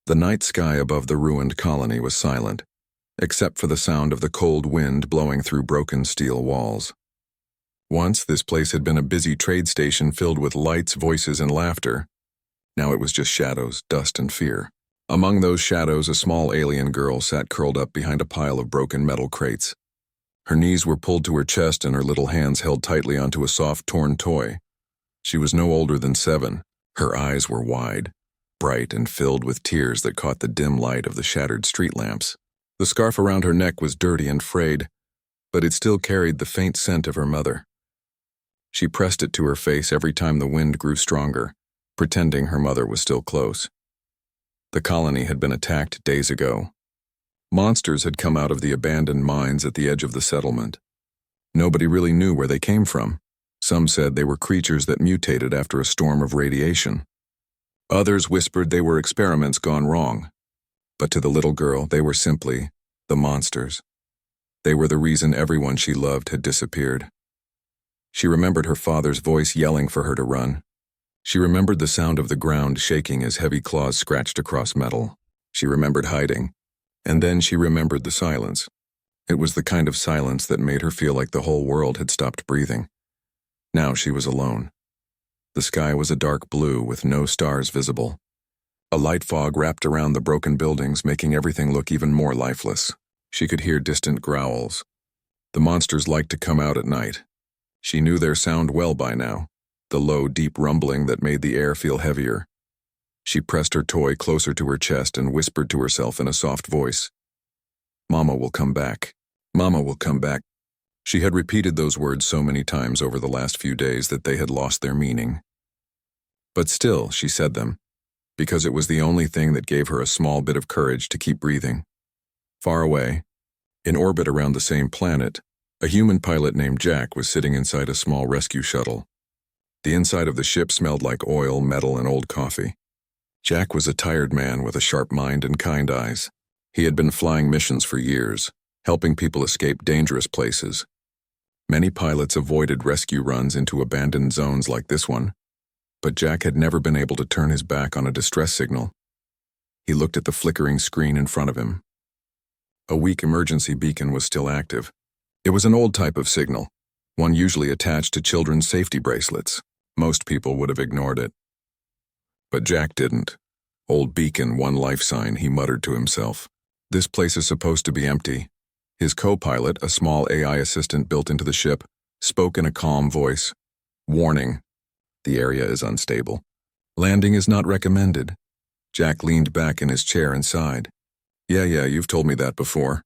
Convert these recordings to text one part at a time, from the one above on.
The night sky above the ruined colony was silent, except for the sound of the cold wind blowing through broken steel walls. Once, this place had been a busy trade station filled with lights, voices, and laughter. Now it was just shadows, dust, and fear. Among those shadows, a small alien girl sat curled up behind a pile of broken metal crates. Her knees were pulled to her chest and her little hands held tightly onto a soft, torn toy. She was no older than 7. Her eyes were wide, bright, and filled with tears that caught the dim light of the shattered street lamps. The scarf around her neck was dirty and frayed, but it still carried the faint scent of her mother. She pressed it to her face every time the wind grew stronger, pretending her mother was still close. The colony had been attacked days ago. Monsters had come out of the abandoned mines at the edge of the settlement. Nobody really knew where they came from. Some said they were creatures that mutated after a storm of radiation. Others whispered they were experiments gone wrong. But to the little girl, they were simply the monsters. They were the reason everyone she loved had disappeared. She remembered her father's voice yelling for her to run. She remembered the sound of the ground shaking as heavy claws scratched across metal. She remembered hiding. And then she remembered the silence. It was the kind of silence that made her feel like the whole world had stopped breathing. Now she was alone. The sky was a dark blue with no stars visible. A light fog wrapped around the broken buildings, making everything look even more lifeless. She could hear distant growls. The monsters liked to come out at night. She knew their sound well by now, the low, deep rumbling that made the air feel heavier. She pressed her toy closer to her chest and whispered to herself in a soft voice, "Mama will come back. Mama will come back." She had repeated those words so many times over the last few days that they had lost their meaning. But still, she said them, because it was the only thing that gave her a small bit of courage to keep breathing. Far away, in orbit around the same planet, a human pilot named Jack was sitting inside a small rescue shuttle. The inside of the ship smelled like oil, metal, and old coffee. Jack was a tired man with a sharp mind and kind eyes. He had been flying missions for years, helping people escape dangerous places. Many pilots avoided rescue runs into abandoned zones like this one, but Jack had never been able to turn his back on a distress signal. He looked at the flickering screen in front of him. A weak emergency beacon was still active. It was an old type of signal, one usually attached to children's safety bracelets. Most people would have ignored it. But Jack didn't. "Old beacon, one life sign," he muttered to himself. "This place is supposed to be empty." His co-pilot, a small AI assistant built into the ship, spoke in a calm voice. "Warning. The area is unstable. Landing is not recommended." Jack leaned back in his chair and sighed. Yeah, you've told me that before."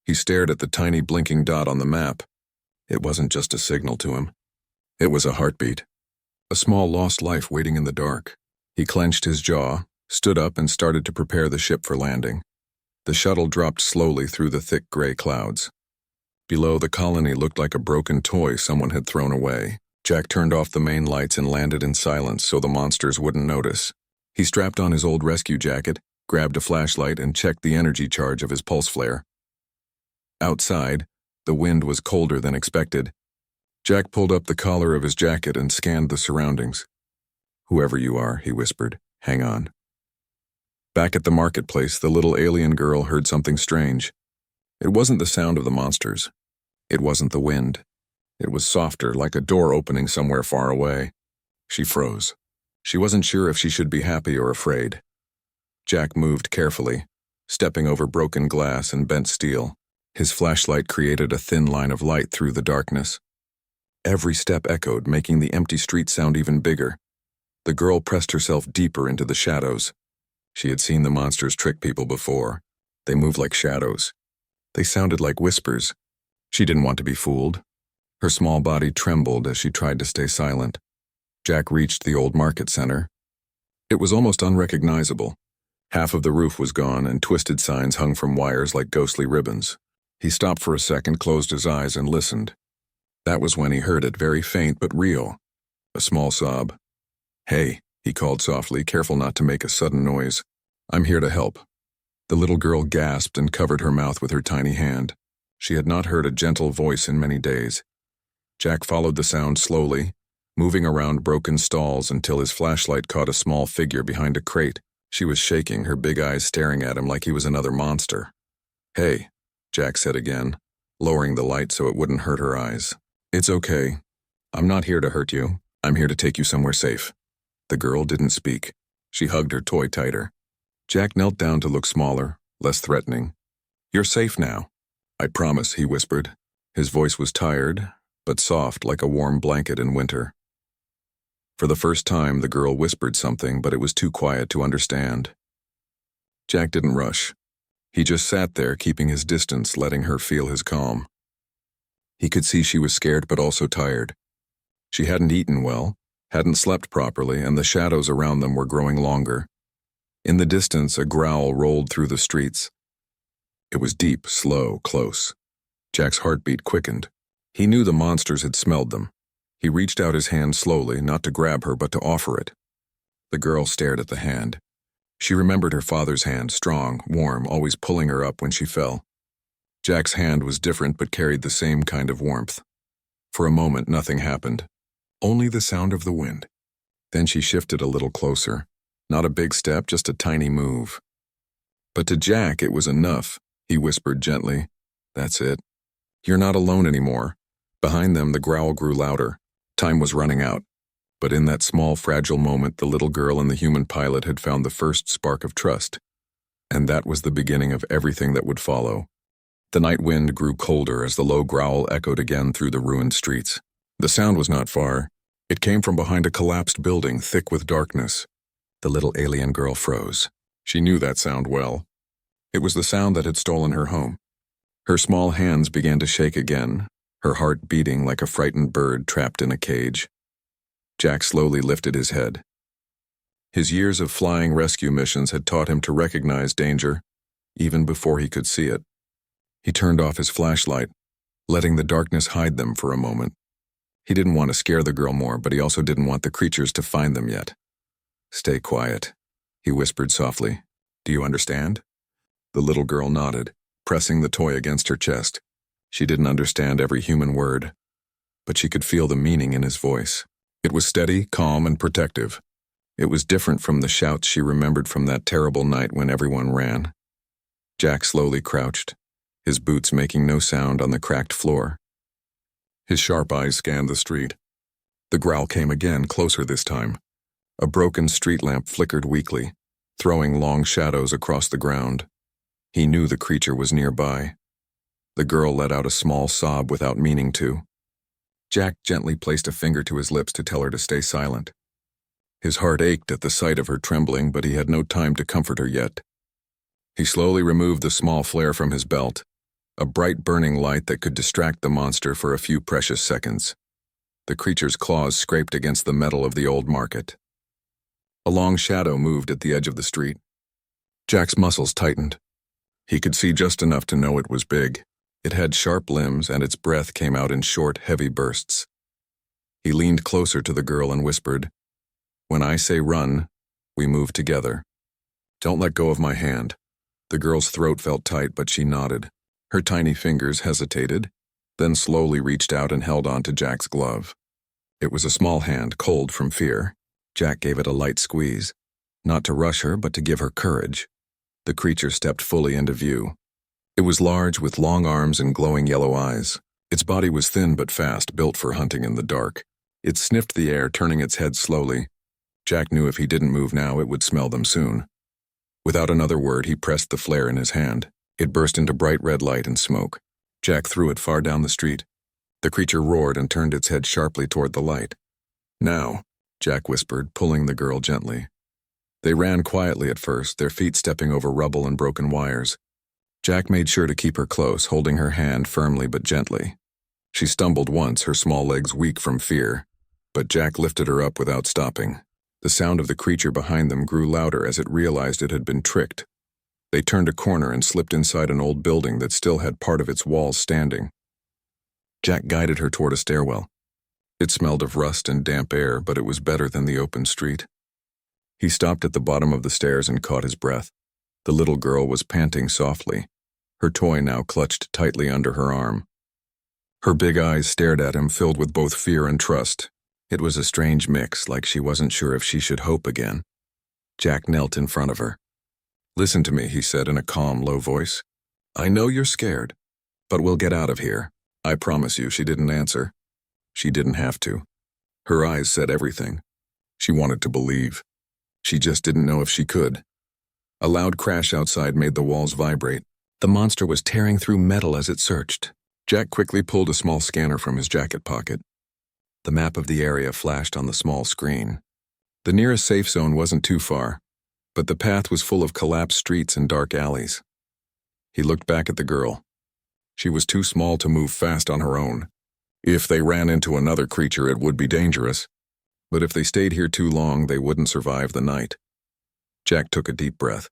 He stared at the tiny blinking dot on the map. It wasn't just a signal to him. It was a heartbeat. A small lost life waiting in the dark. He clenched his jaw, stood up, and started to prepare the ship for landing. The shuttle dropped slowly through the thick gray clouds. Below, the colony looked like a broken toy someone had thrown away. Jack turned off the main lights and landed in silence so the monsters wouldn't notice. He strapped on his old rescue jacket, grabbed a flashlight, and checked the energy charge of his pulse flare. Outside, the wind was colder than expected. Jack pulled up the collar of his jacket and scanned the surroundings. "Whoever you are," he whispered, "hang on." Back at the marketplace, the little alien girl heard something strange. It wasn't the sound of the monsters. It wasn't the wind. It was softer, like a door opening somewhere far away. She froze. She wasn't sure if she should be happy or afraid. Jack moved carefully, stepping over broken glass and bent steel. His flashlight created a thin line of light through the darkness. Every step echoed, making the empty street sound even bigger. The girl pressed herself deeper into the shadows. She had seen the monsters trick people before. They moved like shadows. They sounded like whispers. She didn't want to be fooled. Her small body trembled as she tried to stay silent. Jack reached the old market center. It was almost unrecognizable. Half of the roof was gone, and twisted signs hung from wires like ghostly ribbons. He stopped for a second, closed his eyes, and listened. That was when he heard it, very faint but real. A small sob. "Hey," he called softly, careful not to make a sudden noise. "I'm here to help." The little girl gasped and covered her mouth with her tiny hand. She had not heard a gentle voice in many days. Jack followed the sound slowly, moving around broken stalls until his flashlight caught a small figure behind a crate, She was shaking, her big eyes staring at him like he was another monster. "Hey," Jack said again, lowering the light so it wouldn't hurt her eyes. "It's okay. I'm not here to hurt you. I'm here to take you somewhere safe." The girl didn't speak. She hugged her toy tighter. Jack knelt down to look smaller, less threatening. "You're safe now. I promise," he whispered. His voice was tired, but soft like a warm blanket in winter. For the first time, the girl whispered something, but it was too quiet to understand. Jack didn't rush. He just sat there, keeping his distance, letting her feel his calm. He could see she was scared but also tired. She hadn't eaten well, hadn't slept properly, and the shadows around them were growing longer. In the distance, a growl rolled through the streets. It was deep, slow, close. Jack's heartbeat quickened. He knew the monsters had smelled them. He reached out his hand slowly, not to grab her, but to offer it. The girl stared at the hand. She remembered her father's hand, strong, warm, always pulling her up when she fell. Jack's hand was different but carried the same kind of warmth. For a moment, nothing happened. Only the sound of the wind. Then she shifted a little closer. Not a big step, just a tiny move. But to Jack, it was enough. He whispered gently, "That's it. You're not alone anymore." Behind them, the growl grew louder. Time was running out. But in that small, fragile moment, the little girl and the human pilot had found the first spark of trust. And that was the beginning of everything that would follow. The night wind grew colder as the low growl echoed again through the ruined streets. The sound was not far. It came from behind a collapsed building, thick with darkness. The little alien girl froze. She knew that sound well. It was the sound that had stolen her home. Her small hands began to shake again, her heart beating like a frightened bird trapped in a cage. Jack slowly lifted his head. His years of flying rescue missions had taught him to recognize danger, even before he could see it. He turned off his flashlight, letting the darkness hide them for a moment. He didn't want to scare the girl more, but he also didn't want the creatures to find them yet. "Stay quiet," he whispered softly. "Do you understand?" The little girl nodded, pressing the toy against her chest. She didn't understand every human word, but she could feel the meaning in his voice. It was steady, calm, and protective. It was different from the shouts she remembered from that terrible night when everyone ran. Jack slowly crouched, his boots making no sound on the cracked floor. His sharp eyes scanned the street. The growl came again, closer this time. A broken street lamp flickered weakly, throwing long shadows across the ground. He knew the creature was nearby. The girl let out a small sob without meaning to. Jack gently placed a finger to his lips to tell her to stay silent. His heart ached at the sight of her trembling, but he had no time to comfort her yet. He slowly removed the small flare from his belt, a bright burning light that could distract the monster for a few precious seconds. The creature's claws scraped against the metal of the old market. A long shadow moved at the edge of the street. Jack's muscles tightened. He could see just enough to know it was big. It had sharp limbs, and its breath came out in short, heavy bursts. He leaned closer to the girl and whispered, "When I say run, we move together. Don't let go of my hand." The girl's throat felt tight, but she nodded. Her tiny fingers hesitated, then slowly reached out and held on to Jack's glove. It was a small hand, cold from fear. Jack gave it a light squeeze, not to rush her, but to give her courage. The creature stepped fully into view. It was large, with long arms and glowing yellow eyes. Its body was thin but fast, built for hunting in the dark. It sniffed the air, turning its head slowly. Jack knew if he didn't move now, it would smell them soon. Without another word, he pressed the flare in his hand. It burst into bright red light and smoke. Jack threw it far down the street. The creature roared and turned its head sharply toward the light. "Now," Jack whispered, pulling the girl gently. They ran quietly at first, their feet stepping over rubble and broken wires. Jack made sure to keep her close, holding her hand firmly but gently. She stumbled once, her small legs weak from fear, but Jack lifted her up without stopping. The sound of the creature behind them grew louder as it realized it had been tricked. They turned a corner and slipped inside an old building that still had part of its walls standing. Jack guided her toward a stairwell. It smelled of rust and damp air, but it was better than the open street. He stopped at the bottom of the stairs and caught his breath. The little girl was panting softly, her toy now clutched tightly under her arm. Her big eyes stared at him, filled with both fear and trust. It was a strange mix, like she wasn't sure if she should hope again. Jack knelt in front of her. "Listen to me," he said in a calm, low voice. "I know you're scared, but we'll get out of here. I promise you." She didn't answer. She didn't have to. Her eyes said everything. She wanted to believe. She just didn't know if she could. A loud crash outside made the walls vibrate. The monster was tearing through metal as it searched. Jack quickly pulled a small scanner from his jacket pocket. The map of the area flashed on the small screen. The nearest safe zone wasn't too far, but the path was full of collapsed streets and dark alleys. He looked back at the girl. She was too small to move fast on her own. If they ran into another creature, it would be dangerous. But if they stayed here too long, they wouldn't survive the night. Jack took a deep breath.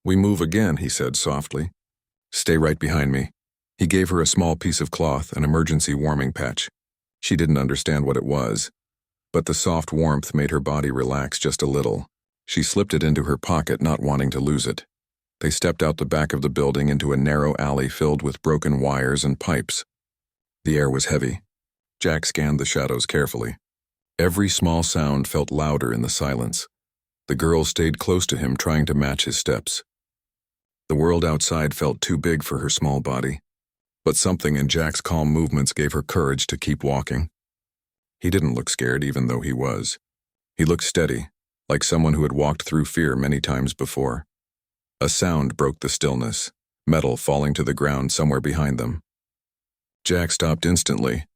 "We move again," he said softly. "Stay right behind me." He gave her a small piece of cloth, an emergency warming patch. She didn't understand what it was, but the soft warmth made her body relax just a little. She slipped it into her pocket, not wanting to lose it. They stepped out the back of the building into a narrow alley filled with broken wires and pipes. The air was heavy. Jack scanned the shadows carefully. Every small sound felt louder in the silence. The girl stayed close to him, trying to match his steps. The world outside felt too big for her small body, but something in Jack's calm movements gave her courage to keep walking. He didn't look scared, even though he was. He looked steady, like someone who had walked through fear many times before. A sound broke the stillness, metal falling to the ground somewhere behind them. Jack stopped instantly,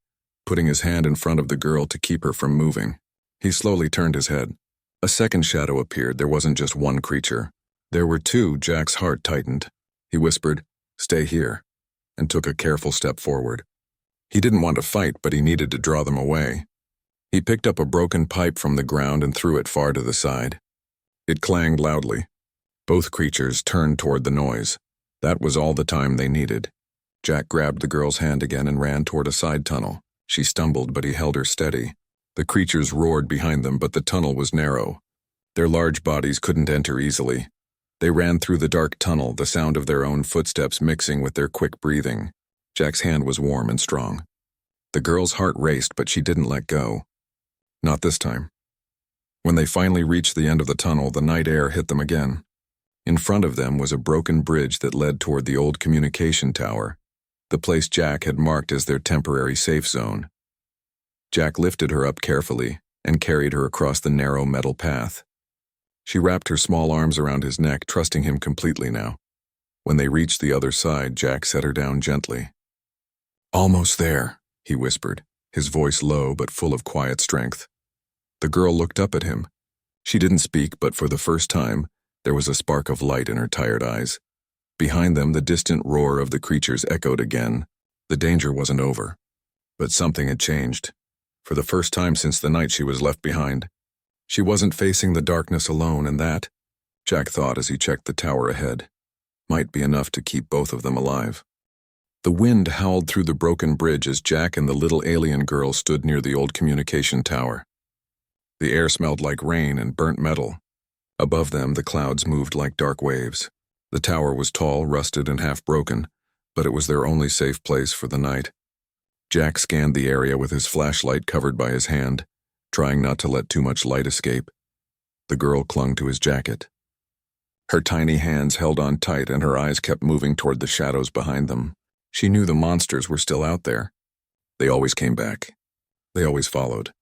putting his hand in front of the girl to keep her from moving. He slowly turned his head. A second shadow appeared. There wasn't just one creature. There were two. Jack's heart tightened. He whispered, "Stay here," and took a careful step forward. He didn't want to fight, but he needed to draw them away. He picked up a broken pipe from the ground and threw it far to the side. It clanged loudly. Both creatures turned toward the noise. That was all the time they needed. Jack grabbed the girl's hand again and ran toward a side tunnel. She stumbled, but he held her steady. The creatures roared behind them, but the tunnel was narrow. Their large bodies couldn't enter easily. They ran through the dark tunnel, the sound of their own footsteps mixing with their quick breathing. Jack's hand was warm and strong. The girl's heart raced, but she didn't let go. Not this time. When they finally reached the end of the tunnel, the night air hit them again. In front of them was a broken bridge that led toward the old communication tower, the place Jack had marked as their temporary safe zone. Jack lifted her up carefully and carried her across the narrow metal path. She wrapped her small arms around his neck, trusting him completely now. When they reached the other side, Jack set her down gently. "Almost there," he whispered, his voice low but full of quiet strength. The girl looked up at him. She didn't speak, but for the first time, there was a spark of light in her tired eyes. Behind them, the distant roar of the creatures echoed again. The danger wasn't over. But something had changed. For the first time since the night she was left behind. She wasn't facing the darkness alone, and that, Jack thought as he checked the tower ahead, might be enough to keep both of them alive. The wind howled through the broken bridge as Jack and the little alien girl stood near the old communication tower. The air smelled like rain and burnt metal. Above them, the clouds moved like dark waves. The tower was tall, rusted, and half broken, but it was their only safe place for the night. Jack scanned the area with his flashlight covered by his hand, trying not to let too much light escape. The girl clung to his jacket. Her tiny hands held on tight, and her eyes kept moving toward the shadows behind them. She knew the monsters were still out there. They always came back. They always followed.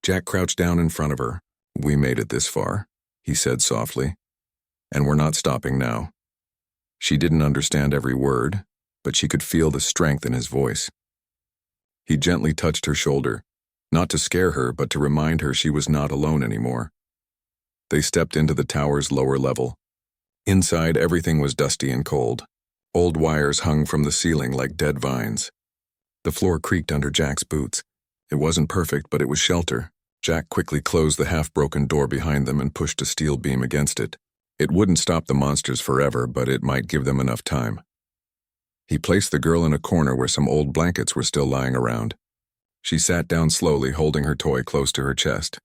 Jack crouched down in front of her. "We made it this far," he said softly. "And we're not stopping now." She didn't understand every word, but she could feel the strength in his voice. He gently touched her shoulder, not to scare her, but to remind her she was not alone anymore. They stepped into the tower's lower level. Inside, everything was dusty and cold. Old wires hung from the ceiling like dead vines. The floor creaked under Jack's boots. It wasn't perfect, but it was shelter. Jack quickly closed the half-broken door behind them and pushed a steel beam against it. It wouldn't stop the monsters forever, but it might give them enough time. He placed the girl in a corner where some old blankets were still lying around. She sat down slowly, holding her toy close to her chest.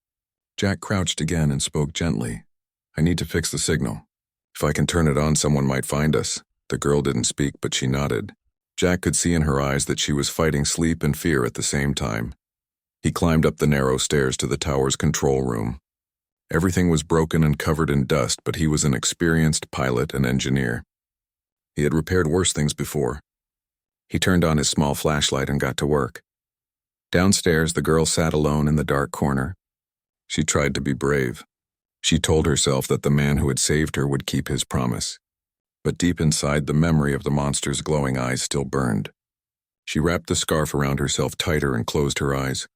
Jack crouched again and spoke gently. "I need to fix the signal. If I can turn it on, someone might find us." The girl didn't speak, but she nodded. Jack could see in her eyes that she was fighting sleep and fear at the same time. He climbed up the narrow stairs to the tower's control room. Everything was broken and covered in dust, but he was an experienced pilot and engineer. He had repaired worse things before. He turned on his small flashlight and got to work. Downstairs, the girl sat alone in the dark corner. She tried to be brave. She told herself that the man who had saved her would keep his promise. But deep inside, the memory of the monster's glowing eyes still burned. She wrapped the scarf around herself tighter and closed her eyes.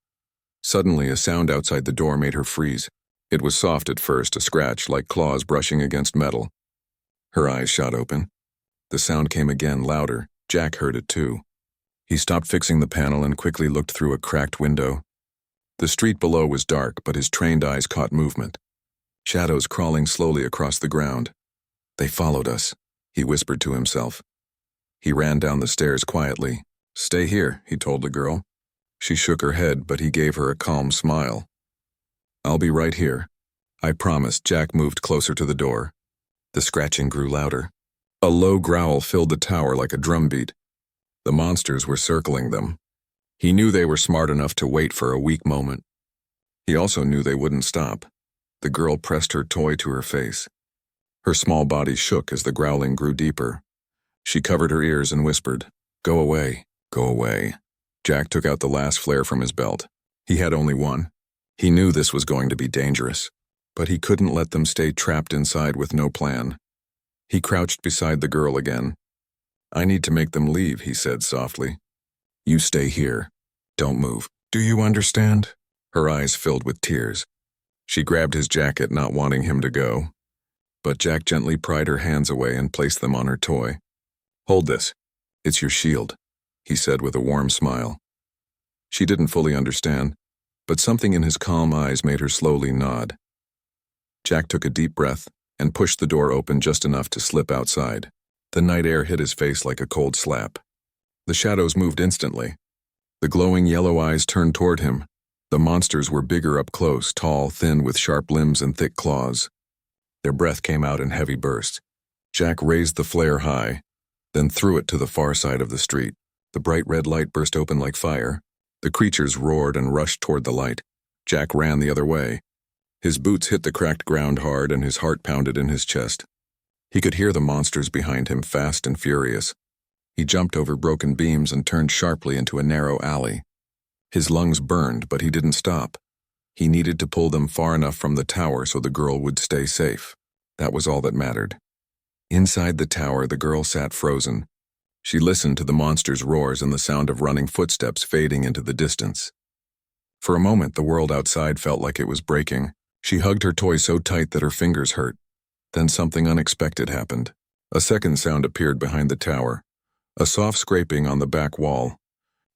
Suddenly, a sound outside the door made her freeze. It was soft at first, a scratch like claws brushing against metal. Her eyes shot open. The sound came again, louder. Jack heard it too. He stopped fixing the panel and quickly looked through a cracked window. The street below was dark, but his trained eyes caught movement. Shadows crawling slowly across the ground. They followed us, he whispered to himself. He ran down the stairs quietly. Stay here, he told the girl. She shook her head, but he gave her a calm smile. I'll be right here. I promised. Jack moved closer to the door. The scratching grew louder. A low growl filled the tower like a drumbeat. The monsters were circling them. He knew they were smart enough to wait for a weak moment. He also knew they wouldn't stop. The girl pressed her toy to her face. Her small body shook as the growling grew deeper. She covered her ears and whispered, "Go away, go away." Jack took out the last flare from his belt. He had only one. He knew this was going to be dangerous, but he couldn't let them stay trapped inside with no plan. He crouched beside the girl again. I need to make them leave, he said softly. You stay here. Don't move. Do you understand? Her eyes filled with tears. She grabbed his jacket, not wanting him to go. But Jack gently pried her hands away and placed them on her toy. Hold this. It's your shield, he said with a warm smile. She didn't fully understand, but something in his calm eyes made her slowly nod. Jack took a deep breath and pushed the door open just enough to slip outside. The night air hit his face like a cold slap. The shadows moved instantly. The glowing yellow eyes turned toward him. The monsters were bigger up close, tall, thin, with sharp limbs and thick claws. Their breath came out in heavy bursts. Jack raised the flare high, then threw it to the far side of the street. The bright red light burst open like fire. The creatures roared and rushed toward the light. Jack ran the other way. His boots hit the cracked ground hard and his heart pounded in his chest. He could hear the monsters behind him, fast and furious. He jumped over broken beams and turned sharply into a narrow alley. His lungs burned, but he didn't stop. He needed to pull them far enough from the tower so the girl would stay safe. That was all that mattered. Inside the tower, the girl sat frozen. She listened to the monster's roars and the sound of running footsteps fading into the distance. For a moment, the world outside felt like it was breaking. She hugged her toy so tight that her fingers hurt. Then something unexpected happened. A second sound appeared behind the tower, a soft scraping on the back wall.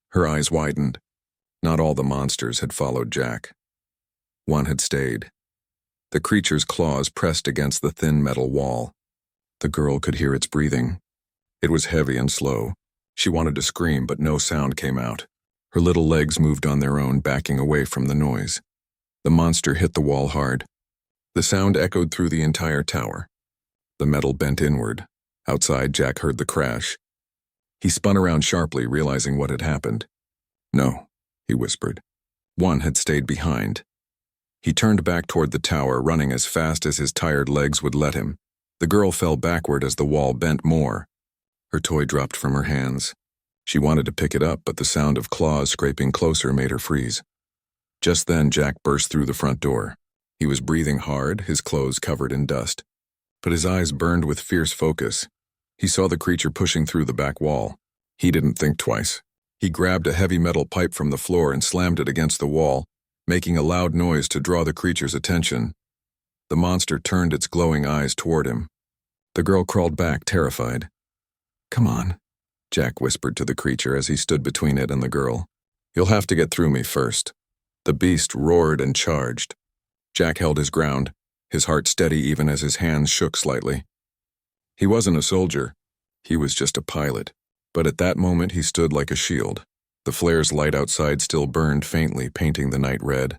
Her eyes widened. Not all the monsters had followed Jack. One had stayed. The creature's claws pressed against the thin metal wall. The girl could hear its breathing. It was heavy and slow. She wanted to scream, but no sound came out. Her little legs moved on their own, backing away from the noise. The monster hit the wall hard. The sound echoed through the entire tower. The metal bent inward. Outside, Jack heard the crash. He spun around sharply, realizing what had happened. No, he whispered. One had stayed behind. He turned back toward the tower, running as fast as his tired legs would let him. The girl fell backward as the wall bent more. Her toy dropped from her hands. She wanted to pick it up, but the sound of claws scraping closer made her freeze. Just then, Jack burst through the front door. He was breathing hard, his clothes covered in dust. But his eyes burned with fierce focus. He saw the creature pushing through the back wall. He didn't think twice. He grabbed a heavy metal pipe from the floor and slammed it against the wall, making a loud noise to draw the creature's attention. The monster turned its glowing eyes toward him. The girl crawled back, terrified. Come on, Jack whispered to the creature as he stood between it and the girl. You'll have to get through me first. The beast roared and charged. Jack held his ground, his heart steady even as his hands shook slightly. He wasn't a soldier. He was just a pilot. But at that moment he stood like a shield. The flare's light outside still burned faintly, painting the night red.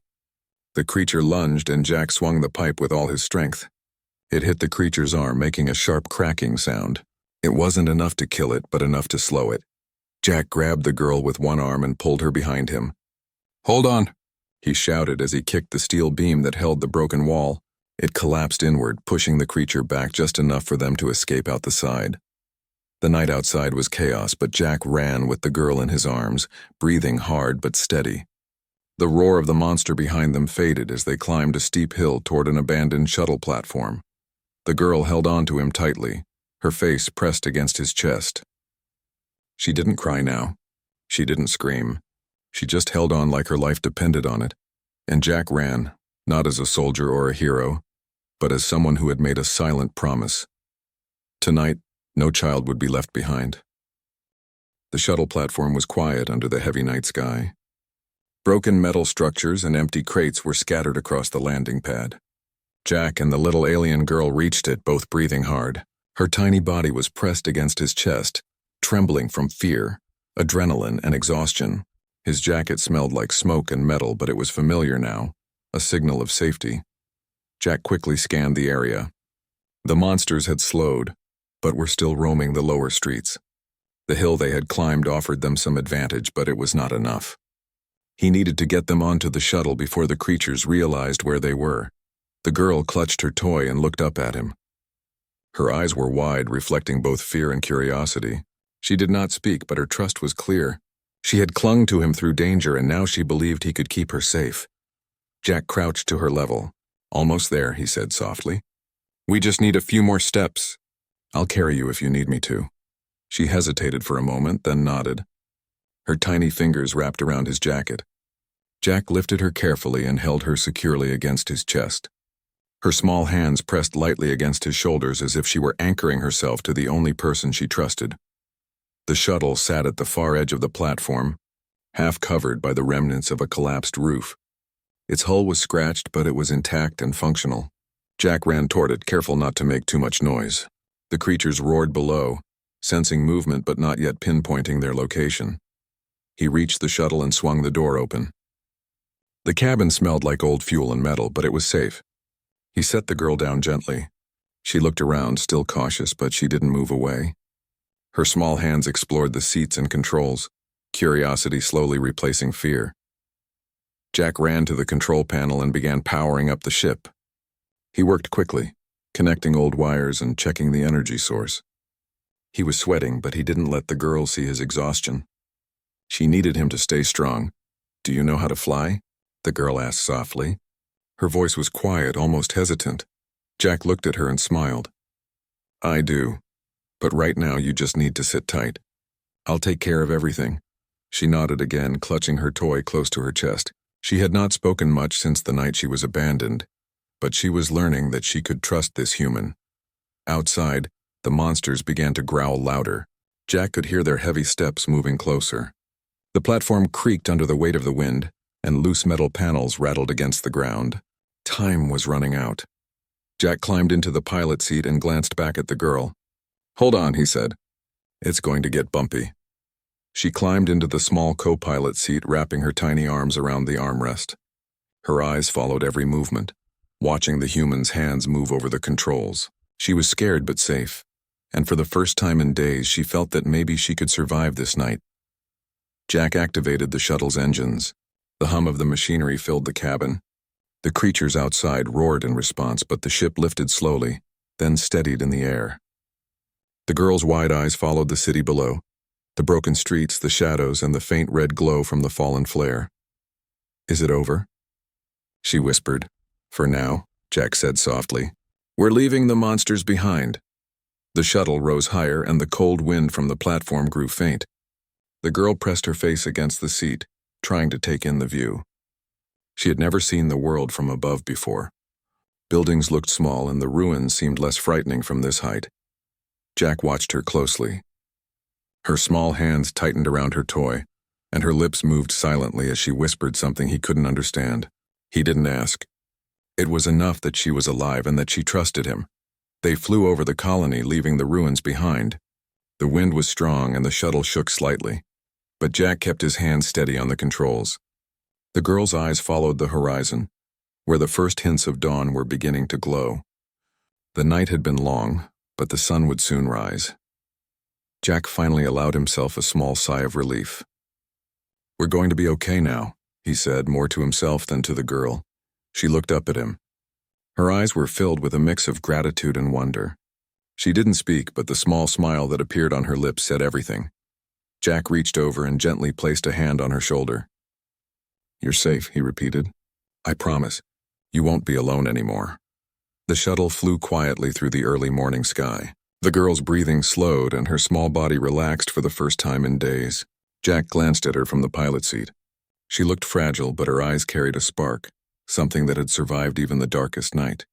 The creature lunged and Jack swung the pipe with all his strength. It hit the creature's arm, making a sharp cracking sound. It wasn't enough to kill it, but enough to slow it. Jack grabbed the girl with one arm and pulled her behind him. Hold on, he shouted as he kicked the steel beam that held the broken wall. It collapsed inward, pushing the creature back just enough for them to escape out the side. The night outside was chaos, but Jack ran with the girl in his arms, breathing hard but steady. The roar of the monster behind them faded as they climbed a steep hill toward an abandoned shuttle platform. The girl held on to him tightly, her face pressed against his chest. She didn't cry now. She didn't scream. She just held on like her life depended on it. And Jack ran, not as a soldier or a hero, but as someone who had made a silent promise. Tonight, no child would be left behind. The shuttle platform was quiet under the heavy night sky. Broken metal structures and empty crates were scattered across the landing pad. Jack and the little alien girl reached it, both breathing hard. Her tiny body was pressed against his chest, trembling from fear, adrenaline, and exhaustion. His jacket smelled like smoke and metal, but it was familiar now, a signal of safety. Jack quickly scanned the area. The monsters had slowed, but were still roaming the lower streets. The hill they had climbed offered them some advantage, but it was not enough. He needed to get them onto the shuttle before the creatures realized where they were. The girl clutched her toy and looked up at him. Her eyes were wide, reflecting both fear and curiosity. She did not speak, but her trust was clear. She had clung to him through danger, and now she believed he could keep her safe. Jack crouched to her level. "Almost there," he said softly. "We just need a few more steps. I'll carry you if you need me to." She hesitated for a moment, then nodded. Her tiny fingers wrapped around his jacket. Jack lifted her carefully and held her securely against his chest. Her small hands pressed lightly against his shoulders as if she were anchoring herself to the only person she trusted. The shuttle sat at the far edge of the platform, half covered by the remnants of a collapsed roof. Its hull was scratched, but it was intact and functional. Jack ran toward it, careful not to make too much noise. The creatures roared below, sensing movement but not yet pinpointing their location. He reached the shuttle and swung the door open. The cabin smelled like old fuel and metal, but it was safe. He set the girl down gently. She looked around, still cautious, but she didn't move away. Her small hands explored the seats and controls, curiosity slowly replacing fear. Jack ran to the control panel and began powering up the ship. He worked quickly, connecting old wires and checking the energy source. He was sweating, but he didn't let the girl see his exhaustion. She needed him to stay strong. "Do you know how to fly?" the girl asked softly. Her voice was quiet, almost hesitant. Jack looked at her and smiled. "I do. But right now you just need to sit tight. I'll take care of everything." She nodded again, clutching her toy close to her chest. She had not spoken much since the night she was abandoned, but she was learning that she could trust this human. Outside, the monsters began to growl louder. Jack could hear their heavy steps moving closer. The platform creaked under the weight of the wind, and loose metal panels rattled against the ground. Time was running out. Jack climbed into the pilot seat and glanced back at the girl. "Hold on," he said. "It's going to get bumpy." She climbed into the small co-pilot seat, wrapping her tiny arms around the armrest. Her eyes followed every movement, watching the human's hands move over the controls. She was scared but safe, and for the first time in days she felt that maybe she could survive this night. Jack activated the shuttle's engines. The hum of the machinery filled the cabin. The creatures outside roared in response, but the ship lifted slowly, then steadied in the air. The girl's wide eyes followed the city below, the broken streets, the shadows, and the faint red glow from the fallen flare. "Is it over?" she whispered. "For now," Jack said softly. "We're leaving the monsters behind." The shuttle rose higher, and the cold wind from the platform grew faint. The girl pressed her face against the seat, trying to take in the view. She had never seen the world from above before. Buildings looked small, and the ruins seemed less frightening from this height. Jack watched her closely. Her small hands tightened around her toy, and her lips moved silently as she whispered something he couldn't understand. He didn't ask. It was enough that she was alive and that she trusted him. They flew over the colony, leaving the ruins behind. The wind was strong and the shuttle shook slightly, but Jack kept his hands steady on the controls. The girl's eyes followed the horizon, where the first hints of dawn were beginning to glow. The night had been long, but the sun would soon rise. Jack finally allowed himself a small sigh of relief. "We're going to be okay now," he said, more to himself than to the girl. She looked up at him. Her eyes were filled with a mix of gratitude and wonder. She didn't speak, but the small smile that appeared on her lips said everything. Jack reached over and gently placed a hand on her shoulder. "You're safe," he repeated. "I promise. You won't be alone anymore." The shuttle flew quietly through the early morning sky. The girl's breathing slowed and her small body relaxed for the first time in days. Jack glanced at her from the pilot seat. She looked fragile, but her eyes carried a spark, something that had survived even the darkest night.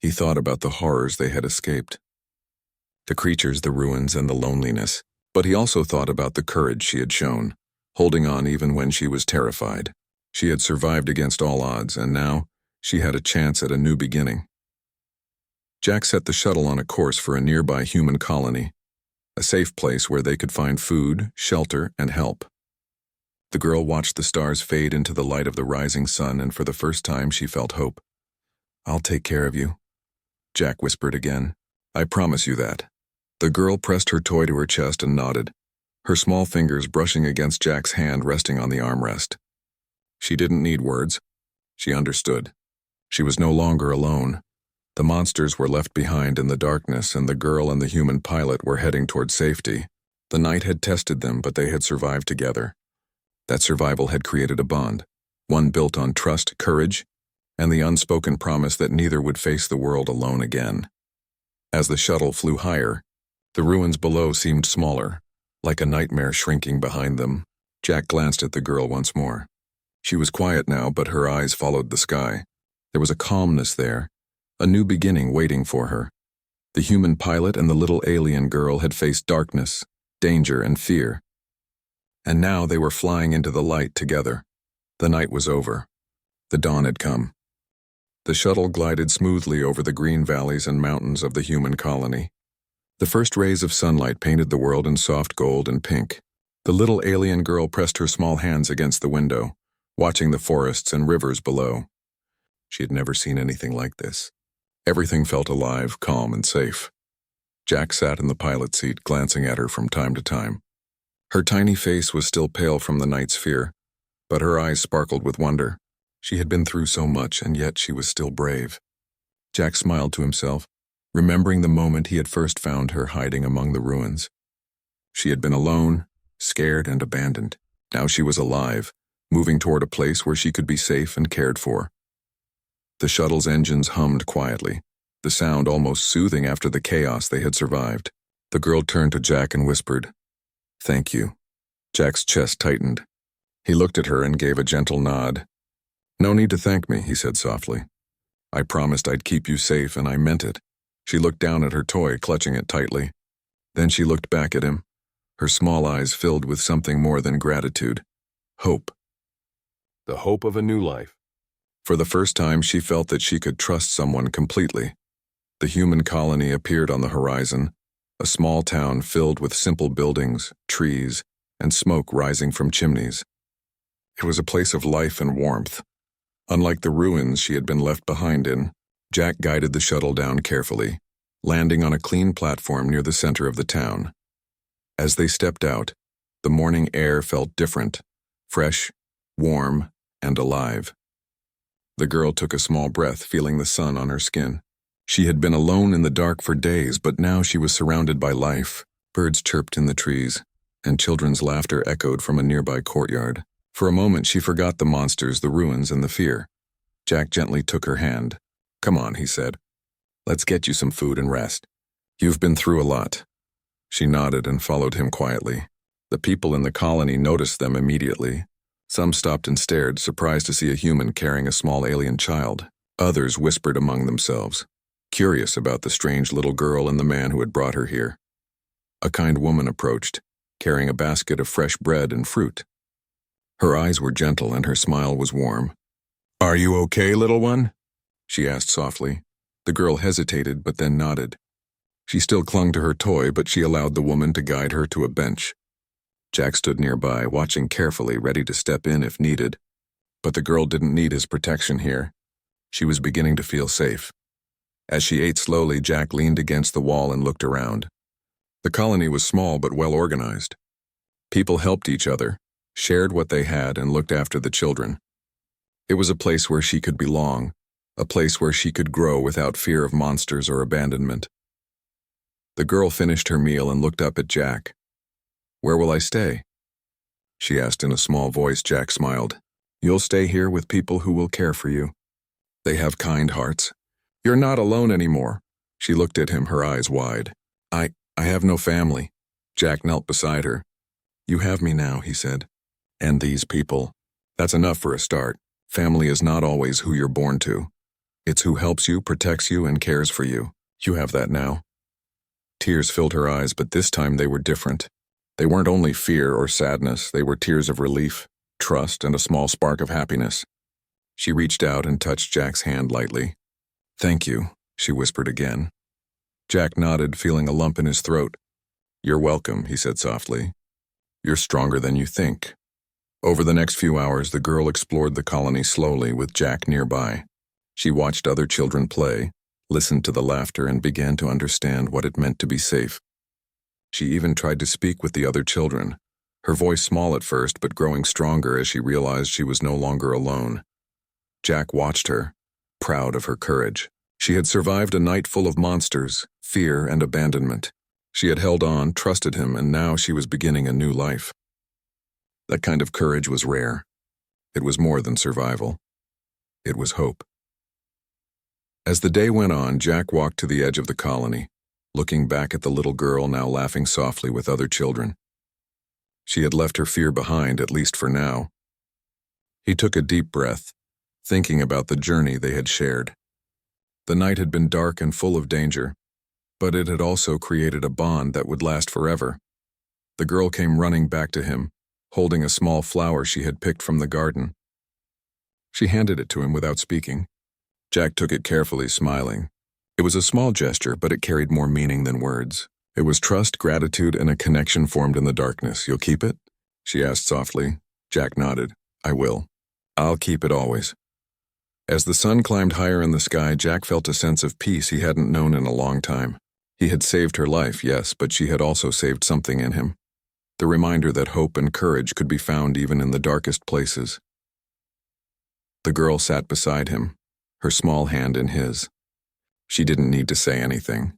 He thought about the horrors they had escaped. The creatures, the ruins, and the loneliness. But he also thought about the courage she had shown, holding on even when she was terrified. She had survived against all odds, and now she had a chance at a new beginning. Jack set the shuttle on a course for a nearby human colony, a safe place where they could find food, shelter, and help. The girl watched the stars fade into the light of the rising sun, and for the first time she felt hope. "I'll take care of you," Jack whispered again. "I promise you that." The girl pressed her toy to her chest and nodded, her small fingers brushing against Jack's hand resting on the armrest. She didn't need words. She understood. She was no longer alone. The monsters were left behind in the darkness, and the girl and the human pilot were heading toward safety. The night had tested them, but they had survived together. That survival had created a bond, one built on trust, courage, and the unspoken promise that neither would face the world alone again. As the shuttle flew higher, the ruins below seemed smaller, like a nightmare shrinking behind them. Jack glanced at the girl once more. She was quiet now, but her eyes followed the sky. There was a calmness there, a new beginning waiting for her. The human pilot and the little alien girl had faced darkness, danger, and fear. And now they were flying into the light together. The night was over. The dawn had come. The shuttle glided smoothly over the green valleys and mountains of the human colony. The first rays of sunlight painted the world in soft gold and pink. The little alien girl pressed her small hands against the window, watching the forests and rivers below. She had never seen anything like this. Everything felt alive, calm, and safe. Jack sat in the pilot seat, glancing at her from time to time. Her tiny face was still pale from the night's fear, but her eyes sparkled with wonder. She had been through so much, and yet she was still brave. Jack smiled to himself, remembering the moment he had first found her hiding among the ruins. She had been alone, scared, and abandoned. Now she was alive, moving toward a place where she could be safe and cared for. The shuttle's engines hummed quietly, the sound almost soothing after the chaos they had survived. The girl turned to Jack and whispered, "Thank you." Jack's chest tightened. He looked at her and gave a gentle nod. "No need to thank me," he said softly. "I promised I'd keep you safe, and I meant it." She looked down at her toy, clutching it tightly. Then she looked back at him, her small eyes filled with something more than gratitude. Hope. The hope of a new life. For the first time, she felt that she could trust someone completely. The human colony appeared on the horizon, a small town filled with simple buildings, trees, and smoke rising from chimneys. It was a place of life and warmth. Unlike the ruins she had been left behind in, Jack guided the shuttle down carefully, landing on a clean platform near the center of the town. As they stepped out, the morning air felt different, fresh, warm, and alive. The girl took a small breath, feeling the sun on her skin. She had been alone in the dark for days, but now she was surrounded by life. Birds chirped in the trees, and children's laughter echoed from a nearby courtyard. For a moment, she forgot the monsters, the ruins, and the fear. Jack gently took her hand. "Come on," he said. "Let's get you some food and rest. You've been through a lot." She nodded and followed him quietly. The people in the colony noticed them immediately. Some stopped and stared, surprised to see a human carrying a small alien child. Others whispered among themselves, curious about the strange little girl and the man who had brought her here. A kind woman approached, carrying a basket of fresh bread and fruit. Her eyes were gentle and her smile was warm. "Are you okay, little one?" she asked softly. The girl hesitated but then nodded. She still clung to her toy, but she allowed the woman to guide her to a bench. Jack stood nearby, watching carefully, ready to step in if needed. But the girl didn't need his protection here. She was beginning to feel safe. As she ate slowly, Jack leaned against the wall and looked around. The colony was small but well organized. People helped each other, shared what they had, and looked after the children. It was a place where she could belong, a place where she could grow without fear of monsters or abandonment. The girl finished her meal and looked up at Jack. "Where will I stay?" she asked in a small voice. Jack smiled. "You'll stay here with people who will care for you. They have kind hearts. You're not alone anymore." She looked at him, her eyes wide. I have no family." Jack knelt beside her. "You have me now," he said. "And these people. That's enough for a start. Family is not always who you're born to. It's who helps you, protects you, and cares for you. You have that now." Tears filled her eyes, but this time they were different. They weren't only fear or sadness, they were tears of relief, trust, and a small spark of happiness. She reached out and touched Jack's hand lightly. "Thank you," she whispered again. Jack nodded, feeling a lump in his throat. "You're welcome," he said softly. "You're stronger than you think." Over the next few hours, the girl explored the colony slowly with Jack nearby. She watched other children play, listened to the laughter, and began to understand what it meant to be safe. She even tried to speak with the other children, her voice small at first but growing stronger as she realized she was no longer alone. Jack watched her, proud of her courage. She had survived a night full of monsters, fear, and abandonment. She had held on, trusted him, and now she was beginning a new life. That kind of courage was rare. It was more than survival. It was hope. As the day went on, Jack walked to the edge of the colony, looking back at the little girl now laughing softly with other children. She had left her fear behind, at least for now. He took a deep breath, thinking about the journey they had shared. The night had been dark and full of danger, but it had also created a bond that would last forever. The girl came running back to him, holding a small flower she had picked from the garden. She handed it to him without speaking. Jack took it carefully, smiling. It was a small gesture, but it carried more meaning than words. It was trust, gratitude, and a connection formed in the darkness. "You'll keep it?" she asked softly. Jack nodded. "I will. I'll keep it always." As the sun climbed higher in the sky, Jack felt a sense of peace he hadn't known in a long time. He had saved her life, yes, but she had also saved something in him. The reminder that hope and courage could be found even in the darkest places. The girl sat beside him, her small hand in his. She didn't need to say anything.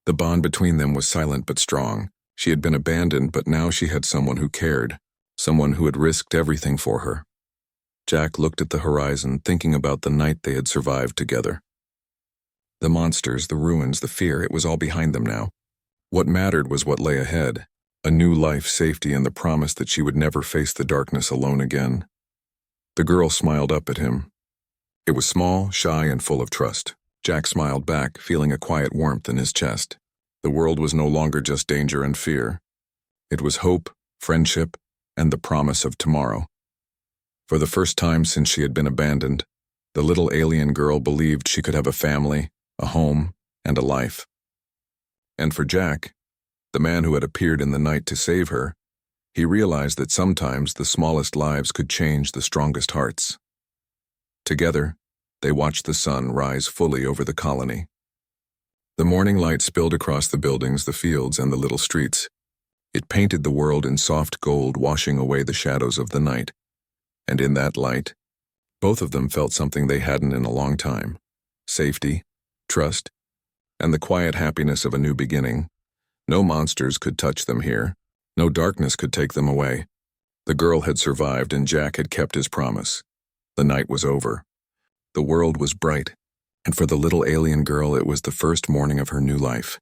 The bond between them was silent but strong. She had been abandoned, but now she had someone who cared, someone who had risked everything for her. Jack looked at the horizon, thinking about the night they had survived together. The monsters, the ruins, the fear, it was all behind them now. What mattered was what lay ahead, a new life, safety, and the promise that she would never face the darkness alone again. The girl smiled up at him. It was small, shy, and full of trust. Jack smiled back, feeling a quiet warmth in his chest. The world was no longer just danger and fear. It was hope, friendship, and the promise of tomorrow. For the first time since she had been abandoned, the little alien girl believed she could have a family, a home, and a life. And for Jack, the man who had appeared in the night to save her, he realized that sometimes the smallest lives could change the strongest hearts. Together, they watched the sun rise fully over the colony. The morning light spilled across the buildings, the fields, and the little streets. It painted the world in soft gold, washing away the shadows of the night. And in that light, both of them felt something they hadn't in a long time: safety, trust, and the quiet happiness of a new beginning. No monsters could touch them here. No darkness could take them away. The girl had survived, and Jack had kept his promise. The night was over. The world was bright, and for the little alien girl, it was the first morning of her new life.